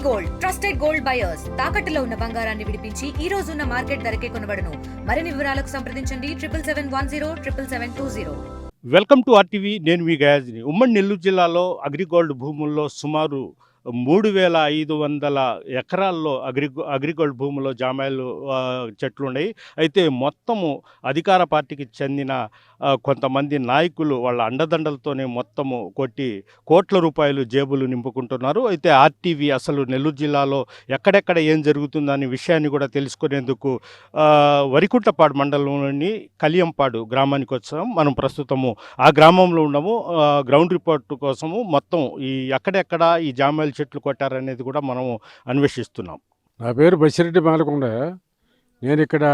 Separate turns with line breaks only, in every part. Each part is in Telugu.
గోల్డ్ ట్రస్టెడ్ గోల్డ్ బయర్స్ తాకట్టులో ఉన్న బంగారాన్ని విడిపించి ఈ రోజు ఉన్న మార్కెట్ ధరకే కొనబడును. మరిన్ని వివరాలకు సంప్రదించండి 7771077720.
Welcome to RTV. నేను మీ గయాజ్ని. ఉమ్మడి నెల్లూరు జిల్లాలో అగ్రిగోల్డ్ భూముల్లో సుమారు 3500 ఎకరాల్లో అగ్రిగోల్డ్ భూముల్లో జామాయిలు చెట్లు ఉన్నాయి. అయితే మొత్తము అధికార పార్టీకి చెందిన కొంతమంది నాయకులు వాళ్ళ అండదండలతోనే మొత్తము కొట్టి కోట్ల రూపాయలు జేబులు నింపుకుంటున్నారు. అయితే ఆర్టీవీ అసలు నెల్లూరు జిల్లాలో ఎక్కడెక్కడ ఏం జరుగుతుందనే విషయాన్ని కూడా తెలుసుకునేందుకు వరికుంటపాడు మండలంలోని కలియంపాడు గ్రామానికి వచ్చాము. మనం ప్రస్తుతము ఆ గ్రామంలో ఉన్నాము. గ్రౌండ్ రిపోర్ట్ కోసము మొత్తం ఈ ఎక్కడెక్కడ ఈ జామాయిలు చెట్లు కొట్టారనేది కూడా మనము అన్వేషిస్తున్నాం.
నా పేరు బసిరెడ్డి మాలకొండ. నేను ఇక్కడ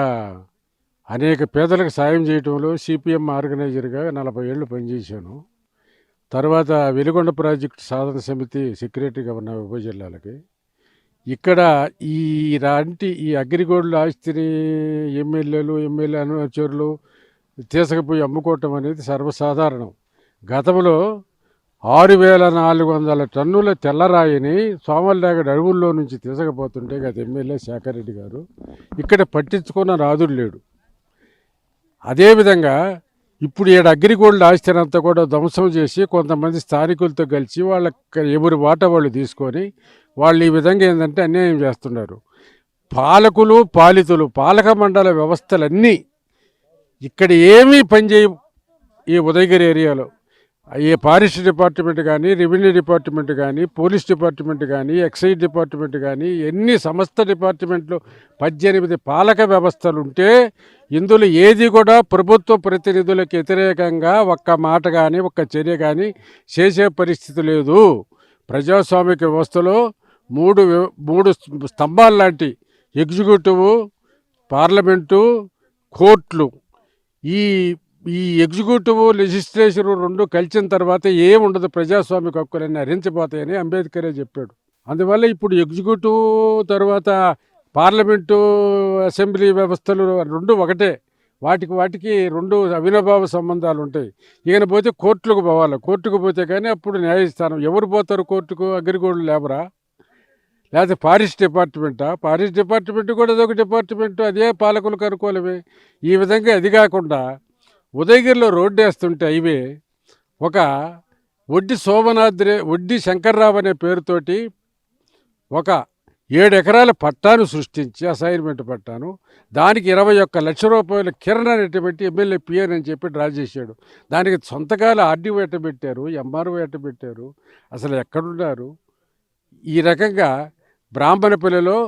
అనేక పేదలకు సాయం చేయటంలో సిపిఎం ఆర్గనైజర్గా 40 ఏళ్ళు పనిచేశాను. తర్వాత వెలిగొండ ప్రాజెక్టు సాధన సమితి సెక్రటరీగా ఉన్న ఉప జిల్లాలకి. ఇక్కడ ఈ అగ్రిగోల్డ్ ఆస్తిని ఎమ్మెల్యే అనుచరులు తీసుకుపోయి అమ్ముకోవటం అనేది సర్వసాధారణం. గతంలో 6400 టన్నుల తెల్లరాయిని సోమల్లాగడ అడవుల్లో నుంచి తీసుకుపోతుంటే గత ఎమ్మెల్యే శేఖర్ రెడ్డి గారు ఇక్కడ పట్టించుకున్న రాజుడు లేడు. అదేవిధంగా ఇప్పుడు అగ్రిగోల్డ్ ఆస్తినంతా కూడా ధ్వంసం చేసి కొంతమంది స్థానికులతో కలిసి ఎవరి వాటా వాళ్ళు తీసుకొని వాళ్ళు ఈ విధంగా ఏంటంటే అన్యాయం చేస్తున్నారు. పాలకులు పాలితులు పాలక మండల వ్యవస్థలన్నీ ఇక్కడ ఏమీ పనిచేయవు. ఈ ఉదయగిరి ఏరియాలో ఏ ఫారెస్ట్ డిపార్ట్మెంట్ కానీ, రెవెన్యూ డిపార్ట్మెంట్ కానీ, పోలీస్ డిపార్ట్మెంట్ కానీ, ఎక్సైజ్ డిపార్ట్మెంట్ కానీ, ఎన్ని సమస్త డిపార్ట్మెంట్లు 18 పాలక వ్యవస్థలు ఉంటే ఇందులో ఏది కూడా ప్రభుత్వ ప్రతినిధులకు వ్యతిరేకంగా ఒక్క మాట కానీ ఒక్క చర్య కానీ చేసే పరిస్థితి లేదు. ప్రజాస్వామిక వ్యవస్థలో మూడు స్తంభాలు లాంటి ఎగ్జిక్యూటివ్, పార్లమెంటు, కోర్టులు, ఈ ఎగ్జిక్యూటివ్ లెజిస్లేచర్ రెండు కలిసిన తర్వాత ఏముండదు, ప్రజాస్వామిక హక్కులన్నీ హరించిపోతాయని అంబేద్కరే చెప్పాడు. అందువల్ల ఇప్పుడు ఎగ్జిక్యూటివ్ తర్వాత పార్లమెంటు, అసెంబ్లీ వ్యవస్థలు రెండు ఒకటే. వాటికి రెండు అవినాభావ సంబంధాలు ఉంటాయి. ఈయన పోతే కోర్టులకు పోవాలి. కోర్టుకు పోతే కానీ అప్పుడు న్యాయస్థానం. ఎవరు పోతారు కోర్టుకు? అగ్రిగోల్డ్ లేబరా, లేకపోతే ఫారెస్ట్ డిపార్ట్మెంటా? ఫారెస్ట్ డిపార్ట్మెంట్ కూడా అదొక డిపార్ట్మెంటు, అదే పాలకులకు అనుకూలమే. ఈ విధంగా అది కాకుండా ఉదయగిరిలో రోడ్డు వేస్తుంటే హైవే ఒక వడ్డీ శంకర్రావు అనే పేరుతోటి ఒక 7 ఎకరాల పట్టాను సృష్టించి అసైన్మెంట్ పట్టాను, దానికి 21 లక్షల రూపాయలు కిరణ్ అనేటువంటి ఎమ్మెల్యే పిఎన్ అని చెప్పి డ్రా చేశాడు. దానికి సొంతకాలు ఆర్డీఓ ఎట్టబెట్టారు, ఎంఆర్ఓ ఎట్టబెట్టారు. అసలు ఎక్కడున్నారు? ఈ రకంగా బ్రాహ్మణపల్లిలో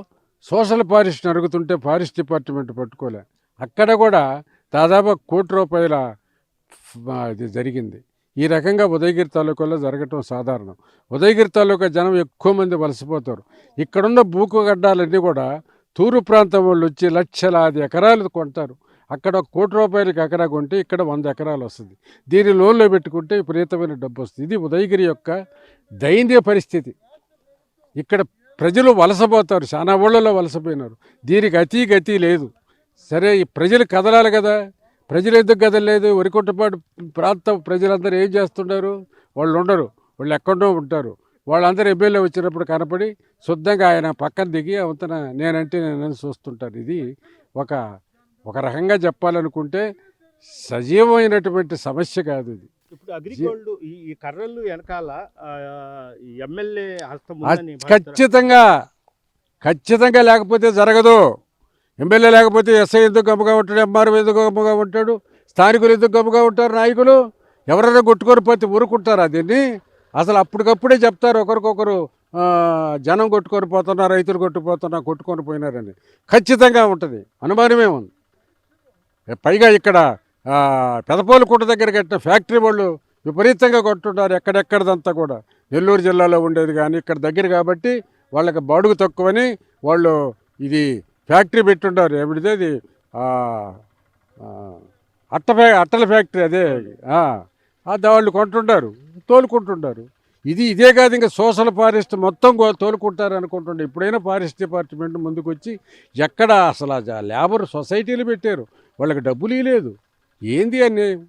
సోషల్ ఫారెస్ట్ అరుగుతుంటే ఫారెస్ట్ డిపార్ట్మెంట్ పట్టుకోలే. అక్కడ కూడా దాదాపు 1 కోటి రూపాయల ఇది జరిగింది. ఈ రకంగా ఉదయగిరి తాలూకాలో జరగటం సాధారణం. ఉదయగిరి తాలూకా జనం ఎక్కువ మంది వలసపోతారు. ఇక్కడున్న భూగడ్డాలన్నీ కూడా తూర్పు ప్రాంతం వాళ్ళు వచ్చి లక్షలాది ఎకరాలు కొంటారు. అక్కడ 1 కోటి రూపాయలకి ఎకరా కొంటే ఇక్కడ 100 ఎకరాలు వస్తుంది. దీని లోన్లో పెట్టుకుంటే విపరీతమైన డబ్బు వస్తుంది. ఇది ఉదయగిరి యొక్క దైన్య పరిస్థితి. ఇక్కడ ప్రజలు వలసపోతారు, చాలా ఊళ్ళలో వలసపోయినారు. దీనికి గతి లేదు. సరే, ఈ ప్రజలు కదలాలి కదా. ప్రజలు ఎందుకు కదలలేదు? వరికుంటపాడు ప్రాంత ప్రజలందరూ ఏం చేస్తుంటారు? వాళ్ళు ఉండరు, వాళ్ళు ఎక్కడో ఉంటారు. వాళ్ళందరూ ఎమ్మెల్యే వచ్చినప్పుడు కనపడి శుద్ధంగా ఆయన పక్కన దిగి అవతన నేనంటే నేనని చూస్తుంటారు. ఇది ఒక రకంగా చెప్పాలనుకుంటే సజీవమైనటువంటి సమస్య కాదు ఇది.
ఇప్పుడు అగ్రిగోల్డ్ ఈ కర్రలు వెనకాల ఎమ్మెల్యే హస్తం
ఖచ్చితంగా లేకపోతే జరగదు. ఎమ్మెల్యే లేకపోతే ఎస్ఐ ఎందుకు గమ్ముగా ఉంటాడు? ఎంఆర్ఓ ఎందుకు గమ్ముగా ఉంటాడు? స్థానికులు ఎందుకు గమ్ముగా ఉంటారు? నాయకులు ఎవరైనా కొట్టుకొని పోతే ఊరుకుంటారా దీన్ని? అసలు అప్పటికప్పుడే చెప్తారు ఒకరికొకరు జనం కొట్టుకొని పోతున్నారు, రైతులు కొట్టుకొని పోయినారని. ఖచ్చితంగా ఉంటుంది, అనుమానమే ఉంది. పైగా ఇక్కడ పెదపోలుకుంట దగ్గర కట్టిన ఫ్యాక్టరీ వాళ్ళు విపరీతంగా కొట్టున్నారు. ఎక్కడెక్కడదంతా కూడా నెల్లూరు జిల్లాలో ఉండేది, కానీ ఇక్కడ దగ్గర కాబట్టి వాళ్ళకి బాడుగు తక్కువని వాళ్ళు ఇది ఫ్యాక్టరీ పెట్టుంటారు. ఏమిటిది అది? అట్టల ఫ్యాక్టరీ. అదే వాళ్ళు కొంటుంటారు, తోలుకుంటుంటారు. ఇదే కాదు, ఇంకా సోషల్ ఫారెస్ట్ మొత్తం తోలుకుంటారు అనుకుంటుండే. ఇప్పుడైనా ఫారెస్ట్ డిపార్ట్మెంట్ ముందుకు వచ్చి ఎక్కడ అసలు లేబర్ సొసైటీలు పెట్టారు, వాళ్ళకి డబ్బులు ఇవ్వలేదు. ఏంది అన్యాయం?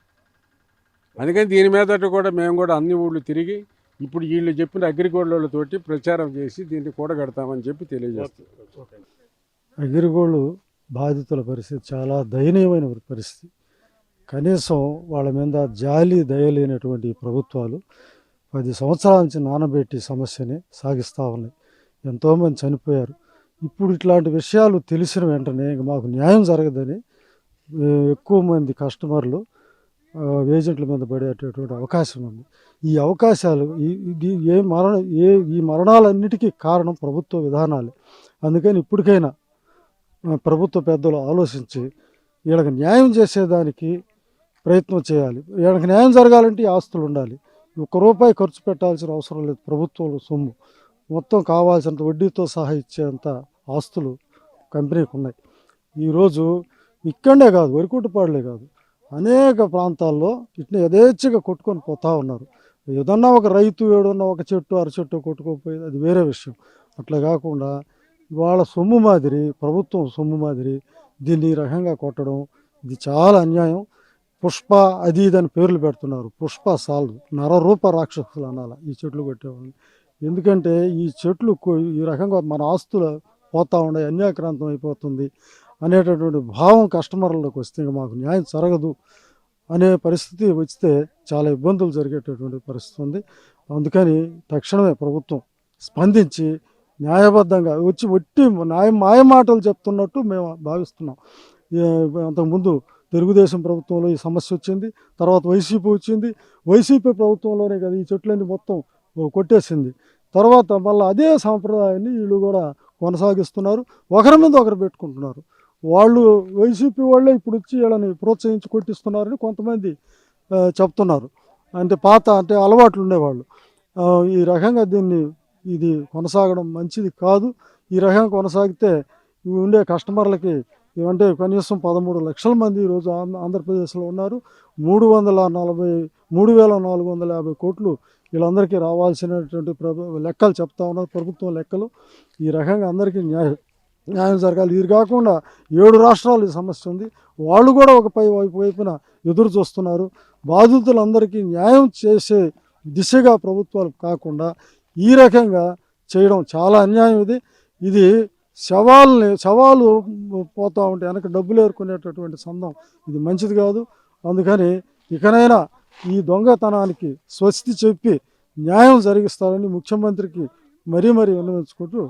అందుకని దీని మీద కూడా మేము కూడా అన్ని ఊళ్ళు తిరిగి ఇప్పుడు వీళ్ళు చెప్పిన అగ్రిగోల్డ్లతోటి ప్రచారం చేసి దీన్ని కూడగడతామని చెప్పి తెలియజేస్తారు.
అగ్రిగోల్డ్ బాధితుల పరిస్థితి చాలా దయనీయమైన పరిస్థితి. కనీసం వాళ్ళ మీద జాలి దయలేనటువంటి ప్రభుత్వాలు 10 సంవత్సరాల నుంచి నానబెట్టి సమస్యని సాగిస్తూ ఉన్నాయి. ఎంతోమంది చనిపోయారు. ఇప్పుడు ఇట్లాంటి విషయాలు తెలిసిన వెంటనే ఇంక మాకు న్యాయం జరగదని ఎక్కువ మంది కస్టమర్లు ఏజెంట్ల మీద పడేటటువంటి అవకాశం ఉంది. ఈ అవకాశాలు ఈ మరణాలన్నిటికీ కారణం ప్రభుత్వ విధానాలే. అందుకని ఇప్పటికైనా ప్రభుత్వ పెద్దలు ఆలోచించి వీళ్ళకి న్యాయం చేసేదానికి ప్రయత్నం చేయాలి. వీళ్ళకి న్యాయం జరగాలంటే ఈ ఆస్తులు ఉండాలి. ₹1 ఖర్చు పెట్టాల్సిన అవసరం లేదు. ప్రభుత్వం సొమ్ము మొత్తం కావాల్సినంత వడ్డీతో సహా ఇచ్చేంత ఆస్తులు కంపెనీకి ఉన్నాయి. ఈరోజు ఇక్కడే కాదు, వరికుట్టుపాడులే కాదు, అనేక ప్రాంతాల్లో ఇట్లా యథేచ్ఛగా కొట్టుకొని పోతూ ఉన్నారు. ఏదన్నా ఒక రైతు ఏడన్నా ఒక చెట్టు అరచెట్టు కొట్టుకోపోయేది అది వేరే విషయం. అట్లా కాకుండా వాళ్ళ సొమ్ము మాదిరి, ప్రభుత్వం సొమ్ము మాదిరి దీన్ని ఈ రకంగా కొట్టడం ఇది చాలా అన్యాయం. పుష్ప అది ఇదని పేర్లు పెడుతున్నారు. పుష్ప సాల్వ్ నరరూప రాక్షసులు అనాలి ఈ చెట్లు కొట్టేవాళ్ళు. ఎందుకంటే ఈ చెట్లు ఈ రకంగా మన ఆస్తులు పోతూ ఉన్నాయి, అన్యాక్రాంతం అయిపోతుంది అనేటటువంటి భావం కస్టమర్లకు వస్తే మాకు న్యాయం జరగదు అనే పరిస్థితి వస్తే చాలా ఇబ్బందులు జరిగేటటువంటి పరిస్థితి ఉంది. అందుకని తక్షణమే ప్రభుత్వం స్పందించి న్యాయబద్ధంగా వచ్చి మాయ మాటలు చెప్తున్నట్టు మేము భావిస్తున్నాం. అంతకుముందు తెలుగుదేశం ప్రభుత్వంలో ఈ సమస్య వచ్చింది, తర్వాత వైసీపీ వచ్చింది. వైసీపీ ప్రభుత్వంలోనే కదా ఈ చెట్లన్నీ మొత్తం కొట్టేసింది. తర్వాత మళ్ళీ అదే సాంప్రదాయాన్ని వీళ్ళు కూడా కొనసాగిస్తున్నారు. ఒకరి మీద ఒకరు పెట్టుకుంటున్నారు. వాళ్ళు వైసీపీ వాళ్ళే ఇప్పుడు వచ్చి వీళ్ళని ప్రోత్సహించి కొట్టిస్తున్నారని కొంతమంది చెప్తున్నారు. అంటే అలవాట్లు ఉండేవాళ్ళు. ఈ రకంగా ఇది కొనసాగడం మంచిది కాదు. ఈ రకంగా కొనసాగితే ఉండే కస్టమర్లకి ఏమంటే కనీసం 13 లక్షల మంది ఈరోజు ఆంధ్రప్రదేశ్లో ఉన్నారు. 3,450 కోట్లు వీళ్ళందరికీ రావాల్సినటువంటి లెక్కలు చెప్తా ఉన్నారు ప్రభుత్వం లెక్కలు. ఈ రకంగా అందరికీ న్యాయం జరగాలి. ఇది కాకుండా 7 రాష్ట్రాలు ఈ సమస్య ఉంది. వాళ్ళు కూడా ఒక వైపున ఎదురు చూస్తున్నారు. బాధితులందరికీ న్యాయం చేసే దిశగా ప్రభుత్వాలు కాకుండా ఈ రకంగా చేయడం చాలా అన్యాయం. ఇది శవాలు పోతూ ఉంటే వెనక డబ్బులు ఏరుకునేటటువంటి సందం ఇది మంచిది కాదు. అందుకని ఇకనైనా ఈ దొంగతనానికి స్వస్తి చెప్పి న్యాయం జరిగిస్తారని ముఖ్యమంత్రికి మరీ విన్నవించుకుంటూ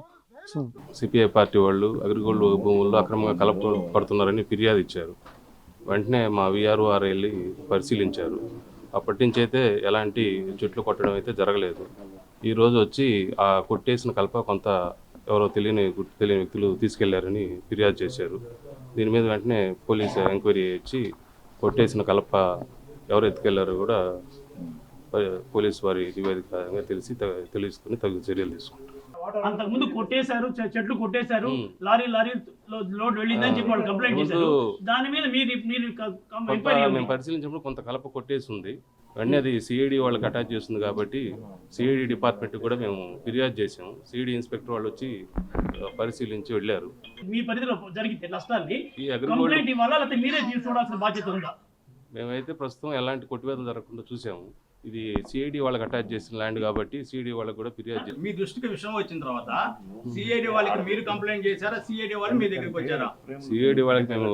సిపిఐ పార్టీ వాళ్ళు అగ్రిగోల్డ్ భూముల్లో అక్రమంగా కలపడుతున్నారని ఫిర్యాదు ఇచ్చారు. వెంటనే మా విఆర్ఓఆర్ వెళ్ళి పరిశీలించారు. అప్పటి నుంచి అయితే ఎలాంటి చెట్లు కొట్టడం అయితే జరగలేదు. ఈరోజు వచ్చి ఆ కొట్టేసిన కలప కొంత ఎవరో తెలియని వ్యక్తులు తీసుకెళ్లారని ఫిర్యాదు చేశారు. దీని మీద వెంటనే పోలీసు ఎంక్వైరీ ఇచ్చి కొట్టేసిన కలప ఎవరు ఎత్తుకెళ్లారో కూడా పోలీసు వారి నివేదికగా తెలుసుకుని తగిన చర్యలు తీసుకుంటారు.
అంతకుముందు కొట్టేశారు, చెట్లు కొట్టేశారు, లారీ లోడ్ వెళ్ళిందని చెప్పి వాళ్ళు కంప్లైంట్ చేశారు. దాని మీద
మేము పరిశీలించినప్పుడు కొంత కలప కొట్టేసి ఉంది. వెంటనే అది సిఐడి వాళ్ళకి అటాచ్ చేస్తుంది కాబట్టి సిఐడి డిపార్ట్మెంట్ కూడా మేము ఫిర్యాదు చేసాము. సిఐడి ఇన్స్పెక్టర్ వాళ్ళు వచ్చి పరిశీలించి వెళ్ళారు.
మీ పరిధిలో జరిగితే నష్టాన్ని కంప్లైంట్ ఇవ్వాలా లేకపోతే మీరే చూడాల్సిన బాధ్యత ఉందా?
మేమైతే ప్రస్తుతం ఎలాంటి కొట్టివేతలు జరగకుండా చూసాము. ఇది సిఐడి వాళ్ళకి అటాచ్ చేసిన ల్యాండ్ కాబట్టి సిఐడి వాళ్ళకి కూడా ఫిర్యాదు చేశారు.
మీ దృష్టికి విషయం వచ్చిన తర్వాత సిఐడి వాళ్ళకి మీరు కంప్లైంట్ చేశారా, సిఐడి వాళ్ళు మీ దగ్గరికి వచ్చారా?
సిఐడి వాళ్ళకి మేము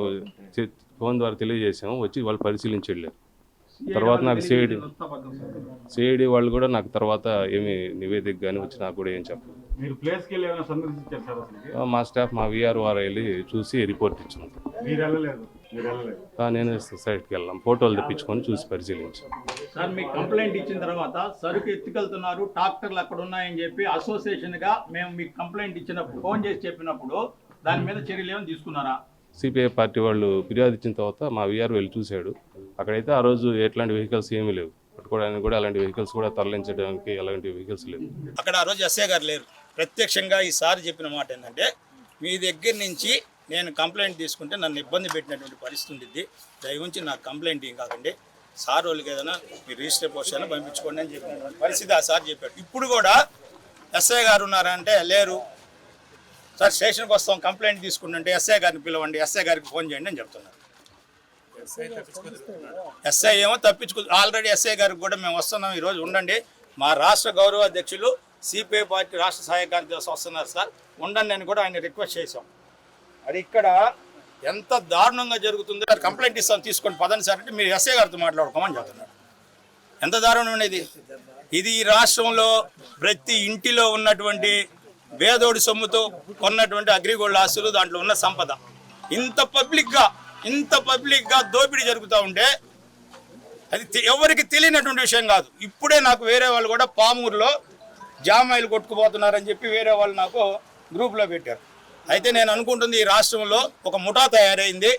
ఫోన్ ద్వారా తెలియజేసాము. వచ్చి వాళ్ళు పరిశీలించి వెళ్ళారు. తర్వాత నాకు సిఐడి వాళ్ళు కూడా నాకు తర్వాత ఏమి నివేదిక కానీ వచ్చి నాకు కూడా ఏం చెప్పలేదు. మా స్టాఫ్ మా విఆర్ఓఆర్ వెళ్ళి చూసి రిపోర్ట్ ఇచ్చాం. నేను సైట్కి వెళ్ళాం, ఫోటోలు తెప్పించుకొని చూసి పరిశీలించాం.
సార్ మీకు కంప్లైంట్ ఇచ్చిన తర్వాత సరుకు ఎత్తుకెళ్తున్నారు, ట్రాక్టర్లు అక్కడ ఉన్నాయని చెప్పి అసోసియేషన్గా మేము మీకు కంప్లైంట్ ఇచ్చినప్పుడు ఫోన్ చేసి చెప్పినప్పుడు దాని మీద చర్యలు ఏమైనా తీసుకున్నారా?
సిపిఐ పార్టీ వాళ్ళు ఫిర్యాదు ఇచ్చిన తర్వాత మా విఆర్ వెళ్ళి చూశాడు. అక్కడైతే ఆ రోజు ఎట్లాంటి వెహికల్స్ ఏమీ లేవు. పట్టుకోవడానికి కూడా అలాంటి వెహికల్స్ కూడా తరలించడానికి ఎలాంటి వెహికల్స్ లేవు.
అక్కడ ఆ రోజు ఎస్ఐ గారు లేరు. ప్రత్యక్షంగా ఈసారి చెప్పిన మాట ఏంటంటే, మీ దగ్గర నుంచి నేను కంప్లైంట్ తీసుకుంటే నన్ను ఇబ్బంది పెట్టినటువంటి పరిస్థితి ఉంది. దయవుంచి నాకు కంప్లైంట్ ఏం కాకండి, సార్ వాళ్ళకి ఏదైనా మీరు రిజిస్టర్ పోస్టర్ పంపించుకోండి అని చెప్పిన పరిస్థితి ఆ సార్ చెప్పాడు. ఇప్పుడు కూడా ఎస్ఐ గారు ఉన్నారంటే లేరు సార్, స్టేషన్కి వస్తాం కంప్లైంట్ తీసుకుంటుంటే ఎస్ఐ గారిని పిలవండి, ఎస్ఐ గారికి ఫోన్ చేయండి అని చెప్తున్నారు. ఎస్ఐ ఏమో తప్పించుకో, ఆల్రెడీ ఎస్ఐ గారికి కూడా మేము వస్తున్నాం ఈరోజు ఉండండి, మా రాష్ట్ర గౌరవ అధ్యక్షులు సిపిఐ పార్టీ రాష్ట్ర సహాయ కార్యదర్శి వస్తున్నారు సార్, ఉండండి అని కూడా ఆయన రిక్వెస్ట్ చేశాం. అది ఇక్కడ ఎంత దారుణంగా జరుగుతుందో కంప్లైంట్ ఇస్తాను తీసుకోండి పదండి సార్ అంటే మీరు ఎస్ఐ గారితో మాట్లాడుకోమని చెప్తున్నారు. ఎంత దారుణం అనేది ఇది. ఈ రాష్ట్రంలో ప్రతి ఇంటిలో ఉన్నటువంటి పేదోడి సొమ్ముతో కొన్నటువంటి అగ్రిగోల్డ్ ఆస్తులు, దాంట్లో ఉన్న సంపద ఇంత పబ్లిక్గా దోపిడీ జరుగుతూ ఉంటే అది ఎవరికి తెలియనటువంటి విషయం కాదు. ఇప్పుడే నాకు వేరే వాళ్ళు కూడా పామూరులో జామాయిలు కొట్టుకుపోతున్నారని చెప్పి వేరే వాళ్ళు నాకు గ్రూప్లో పెట్టారు. అయితే నేను అనుకుంటుంది ఈ రాష్ట్రంలో ఒక ముఠా తయారైంది.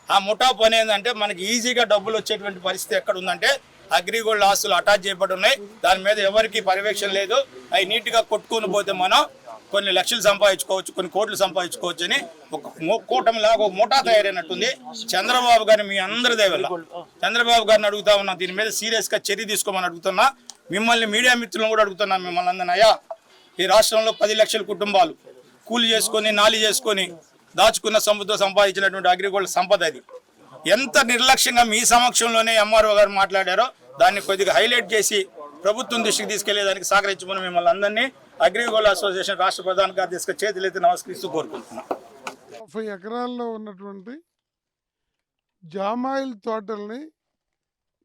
ఆ ముఠా పని ఏంటంటే మనకి ఈజీగా డబ్బులు వచ్చేటువంటి పరిస్థితి ఎక్కడ ఉందంటే అగ్రిగోల్డ్ ఆస్తులు అటాచ్ చేయబడి ఉన్నాయి, దాని మీద ఎవరికి పర్యవేక్షణ లేదు. అవి నీట్గా కొట్టుకుని పోతే మనం కొన్ని లక్షలు సంపాదించుకోవచ్చు, కొన్ని కోట్లు సంపాదించుకోవచ్చు అని ఒక కూటమిలాగా ఒక ముఠా తయారైనట్టుంది. చంద్రబాబు గారిని మీ అందరి దయవల్ల చంద్రబాబు గారిని అడుగుతా ఉన్నా, దీని మీద సీరియస్గా చర్య తీసుకోమని అడుగుతున్నా. మిమ్మల్ని మీడియా మిత్రులను కూడా అడుగుతున్నా, మిమ్మల్ని అందరినీ అయ్యా ఈ రాష్ట్రంలో 10 లక్షల కుటుంబాలు కూలి చేసుకొని నాలి చేసుకొని దాచుకున్న సొమ్ముతో సంపాదించినటువంటి అగ్రిగోల్డ్ సంపద అది. ఎంత నిర్లక్ష్యంగా మీ సమక్షంలోనే ఎంఆర్ఓ గారు మాట్లాడారో దాన్ని కొద్దిగా హైలైట్ చేసి ప్రభుత్వం దృష్టికి తీసుకెళ్లేదానికి సహకరించమని మిమ్మల్ని అందరినీ అగ్రిగోల్డ్ అసోసియేషన్ రాష్ట్ర ప్రధాన కార్యదర్శిగా చేతులెత్తి నమస్కరిస్తూ కోరుకుంటున్నాం.
30 ఎకరాల్లో ఉన్నటువంటి జామాయిల్ తోటల్ని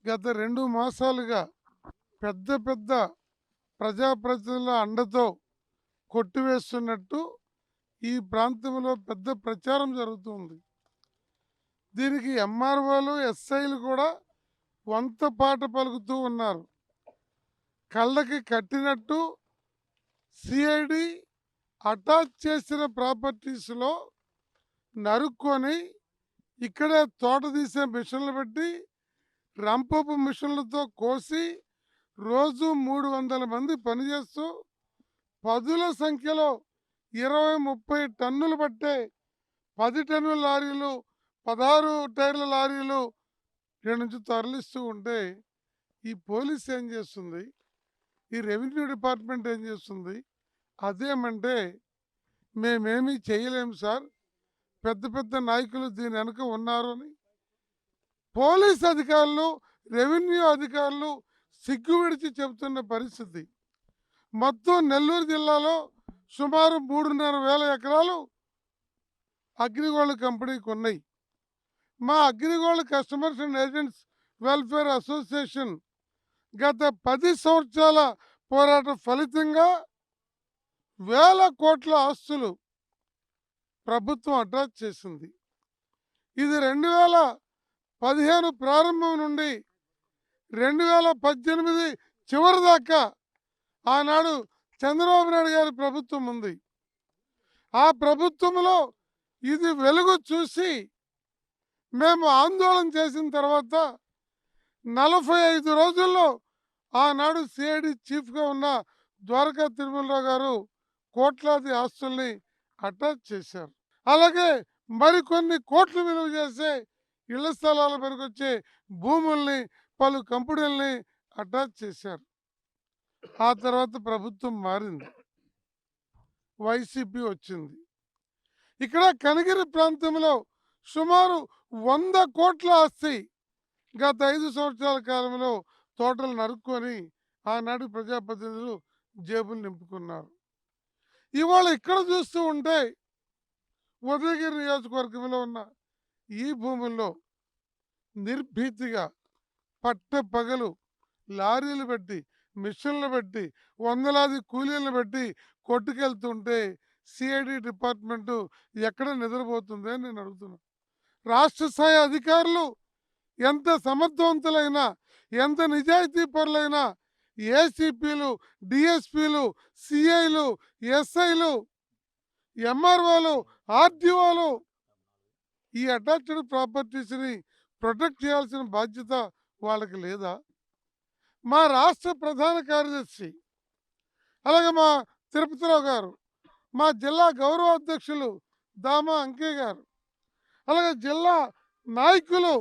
గత 2 మాసాలుగా పెద్ద పెద్ద ప్రజాప్రతినిధుల అండతో కొట్టివేస్తున్నట్టు ఈ ప్రాంతంలో పెద్ద ప్రచారం జరుగుతుంది. దీనికి ఎంఆర్ఓలు ఎస్ఐలు కూడా వంత పాట పలుకుతూ ఉన్నారు. కళ్ళకి కట్టినట్టు సిఐడి అటాచ్ చేసిన ప్రాపర్టీస్లో నరుక్కొని ఇక్కడే తోట తీసే మిషన్లు పెట్టి రంపపు మిషన్లతో కోసి రోజు 300 మంది పనిచేస్తూ పదుల సంఖ్యలో 20-30 టన్నులు పట్టే 10 టన్నుల లారీలు, 16 టైర్ల లారీలు ఇక్కడ నుంచి తరలిస్తూ ఉంటే ఈ పోలీస్ ఏం చేస్తుంది, ఈ రెవెన్యూ డిపార్ట్మెంట్ ఏం చేస్తుంది? అదేమంటే మేమేమీ చేయలేము సార్, పెద్ద పెద్ద నాయకులు దీని వెనుక ఉన్నారు అని పోలీస్ అధికారులు, రెవెన్యూ అధికారులు సిగ్గు విడిచి చెబుతున్న పరిస్థితి. మొత్తం నెల్లూరు జిల్లాలో సుమారు 3,500 ఎకరాలు అగ్రిగోల్డ్ కంపెనీకి ఉన్నాయి. మా AgriGold customers and agents welfare association గత 10 సంవత్సరాల పోరాట ఫలితంగా వేల కోట్ల ఆస్తులు ప్రభుత్వం అటాచ్ చేసింది. ఇది 2015 ప్రారంభం నుండి 2018 చివరి దాకా ఆనాడు చంద్రబాబు నాయుడు గారి ప్రభుత్వం ఉంది. ఆ ప్రభుత్వంలో ఇది వెలుగు చూసి మేము ఆందోళన చేసిన తర్వాత 45 రోజుల్లో ఆనాడు సిఐడి చీఫ్గా ఉన్న ద్వారకా తిరుమలరావు గారు కోట్లాది ఆస్తుల్ని అటాచ్ చేశారు. అలాగే మరికొన్ని కోట్లు విలువ చేసే ఇళ్ల స్థలాల మేరకు వచ్చే భూముల్ని, పలు కంపెనీల్ని అటాచ్ చేశారు. ఆ తర్వాత ప్రభుత్వం మారింది, వైసీపీ వచ్చింది. ఇక్కడ కనిగిరి ప్రాంతంలో సుమారు 100 కోట్ల ఆస్తి గత 5 సంవత్సరాల కాలంలో తోటలు నరుక్కొని ఆనాడు ప్రజాప్రతినిధులు జేబులు నింపుకున్నారు. ఇవాళ ఇక్కడ చూస్తూ ఉంటే ఉదయగిరి నియోజకవర్గంలో ఉన్న ఈ భూముల్లో నిర్భీతిగా పట్ట పగలు లారీలు పెట్టి, మిషన్లు పెట్టి, వందలాది కూలీలను పెట్టి కొట్టుకెళ్తుంటే సిఐడి డిపార్ట్మెంటు ఎక్కడ నిద్రపోతుంది అని నేను అడుగుతున్నాను. రాష్ట్ర స్థాయి అధికారులు ఎంత సమర్థవంతులైనా, ఎంత నిజాయితీ పరులైనా, ఏసీపీలు, డిఎస్పీలు, సిఐలు, ఎస్ఐలు, ఎంఆర్ఓలు, ఆర్డీఓలు ఈ అటాచ్డ్ ప్రాపర్టీస్ని ప్రొటెక్ట్ చేయాల్సిన బాధ్యత వాళ్ళకి లేదా? మా రాష్ట్ర ప్రధాన కార్యదర్శి, అలాగే మా తిరుపతిరావు గారు, మా జిల్లా గౌరవ అధ్యక్షులు దామా అంకే గారు, అలాగే జిల్లా నాయకులు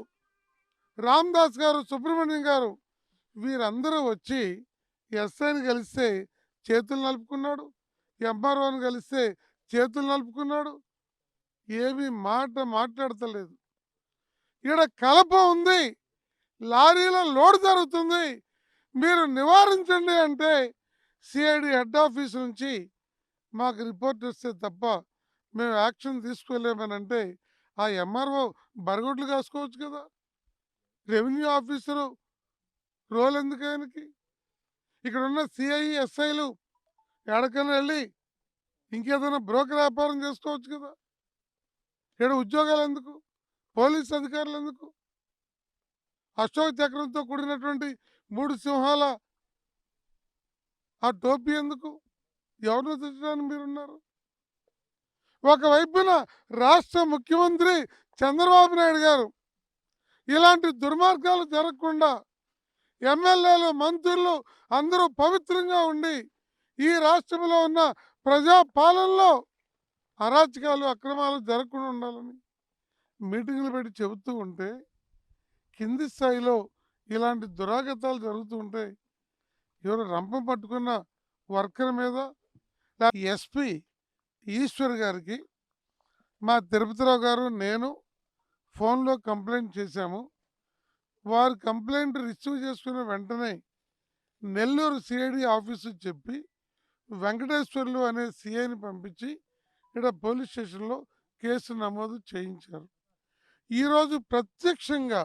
రామదాస్ గారు, సుబ్రహ్మణ్యం గారు, వీరందరూ వచ్చి ఎస్ఐని కలిస్తే చేతులు నలుపుకున్నాడు, ఎంఆర్ఓని కలిస్తే చేతులు నలుపుకున్నాడు. ఏమీ మాట్లాడతలేదు. ఇక్కడ కలప ఉంది, లారీల లోడ్ జరుగుతుంది, మీరు నివారించండి అంటే సిఐడి హెడ్ ఆఫీస్ నుంచి మాకు రిపోర్ట్ వస్తే తప్ప మేము యాక్షన్ తీసుకోలేమని అంటే ఆ ఎంఆర్ఓ బరగొడ్లు కాసుకోవచ్చు కదా. రెవెన్యూ ఆఫీసరు రోల్ ఎందుకు ఆయనకి? ఇక్కడ ఉన్న సిఐ ఎస్ఐలు ఎక్కడికైనా వెళ్ళి ఇంకేదైనా బ్రోకర్ వ్యాపారం చేసుకోవచ్చు కదా. ఇక్కడ ఉద్యోగాలు ఎందుకు? పోలీస్ అధికారులు ఎందుకు? అశోక చక్రంతో కూడినటువంటి 3 సింహాల ఆ టోపీ ఎందుకు? ఎవరిని తెచ్చడానికి మీరున్నారు? ఒకవైపున రాష్ట్ర ముఖ్యమంత్రి చంద్రబాబు నాయుడు గారు ఇలాంటి దుర్మార్గాలు జరగకుండా ఎమ్మెల్యేలు మంత్రులు అందరూ పవిత్రంగా ఉండి ఈ రాష్ట్రంలో ఉన్న ప్రజా పాలనలో అరాచకాలు అక్రమాలు జరగకుండా ఉండాలని మీటింగులు పెట్టి చెబుతూ ఉంటే కింది స్థాయిలో ఇలాంటి దురాగతాలు జరుగుతూ ఉంటే ఎవరు రంపం పట్టుకున్న వర్కర్ మీద ఎస్పీ ఈశ్వర్ గారికి మా తిరుపతిరావు గారు నేను ఫోన్లో కంప్లైంట్ చేశాము. వారు కంప్లైంట్ రిసీవ్ చేసుకున్న వెంటనే నెల్లూరు సిఐడి ఆఫీసు చెప్పి వెంకటేశ్వర్లు అనే సిఐని పంపించి ఇక్కడ పోలీస్ స్టేషన్లో కేసు నమోదు చేయించారు. ఈరోజు ప్రత్యక్షంగా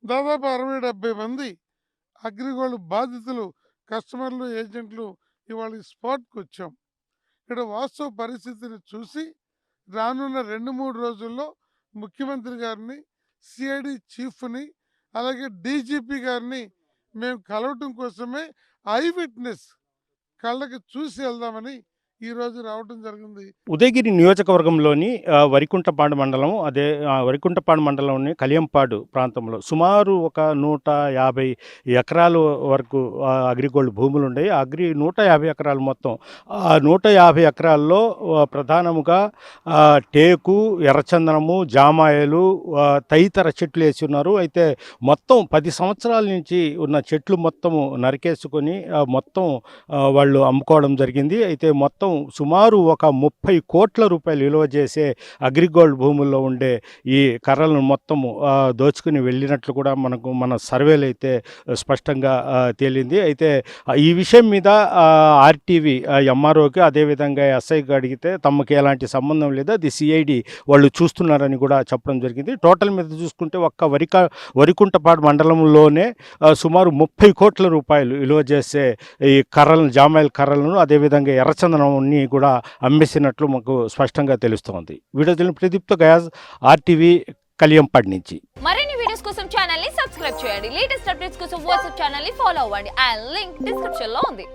దాదాపు 60-70 మంది అగ్రిగోల్డ్ బాధితులు కస్టమర్లు ఏజెంట్లు ఇవాళ స్పాట్కి వచ్చాం. ఇక్కడ వాస్తవ పరిస్థితిని చూసి రానున్న 2-3 రోజుల్లో ముఖ్యమంత్రి గారిని, సిఐడి చీఫ్ని, అలాగే డీజీపీ గారిని మేము కలవటం కోసమే ఐ విట్నెస్ కళ్ళకి చూసి వెళ్దామని ఈరోజు రావటం జరిగింది.
ఉదయగిరి నియోజకవర్గంలోని వరికుంటపాడు మండలం, అదే వరికుంటపాడు మండలంలోని కలియంపాడు ప్రాంతంలో సుమారు ఒక 150 ఎకరాల వరకు అగ్రిగోల్డ్ భూములు ఉన్నాయి. 150 ఎకరాలు మొత్తం 150 ఎకరాల్లో ప్రధానముగా టేకు, ఎర్రచందనము, జామాయలు తదితర చెట్లు వేసి ఉన్నారు. అయితే మొత్తం 10 సంవత్సరాల నుంచి ఉన్న చెట్లు మొత్తము నరికేసుకొని మొత్తం వాళ్ళు అమ్ముకోవడం జరిగింది. అయితే మొత్తం సుమారు ఒక 30 కోట్ల రూపాయలు విలువ చేసే అగ్రిగోల్డ్ భూముల్లో ఉండే ఈ కర్రలను మొత్తము దోచుకుని వెళ్ళినట్లు కూడా మన సర్వేలు అయితే స్పష్టంగా తేలింది. అయితే ఈ విషయం మీద ఆర్టీవీ ఎంఆర్ఓకి అదేవిధంగా ఎస్ఐకి అడిగితే తమకు ఎలాంటి సంబంధం లేదు, అది సిఐడి వాళ్ళు చూస్తున్నారని కూడా చెప్పడం జరిగింది. టోటల్ మీద చూసుకుంటే ఒక్క వరికుంటపాడు మండలంలోనే సుమారు 30 కోట్ల రూపాయలు విలువ చేసే ఈ కర్రలను, జామాయిల్ కర్రలను, అదేవిధంగా ఎర్రచందనం కూడా అమ్మేసినట్లు మాకు స్పష్టంగా తెలుస్తోంది. వీడియో ప్రదీప్తో గయాజ్, ఆర్టీవీ, కలియంపాడు నుంచి.
మరిన్ని వీడియోస్ కోసం ఛానల్ ని సబ్స్క్రైబ్ చేయండి. లేటెస్ట్ అప్డేట్స్ కోసం వాట్సాప్ ఛానల్ ని ఫాలో అవ్వండి. అండ్ లింక్ డిస్క్రిప్షన్ లో ఉంది.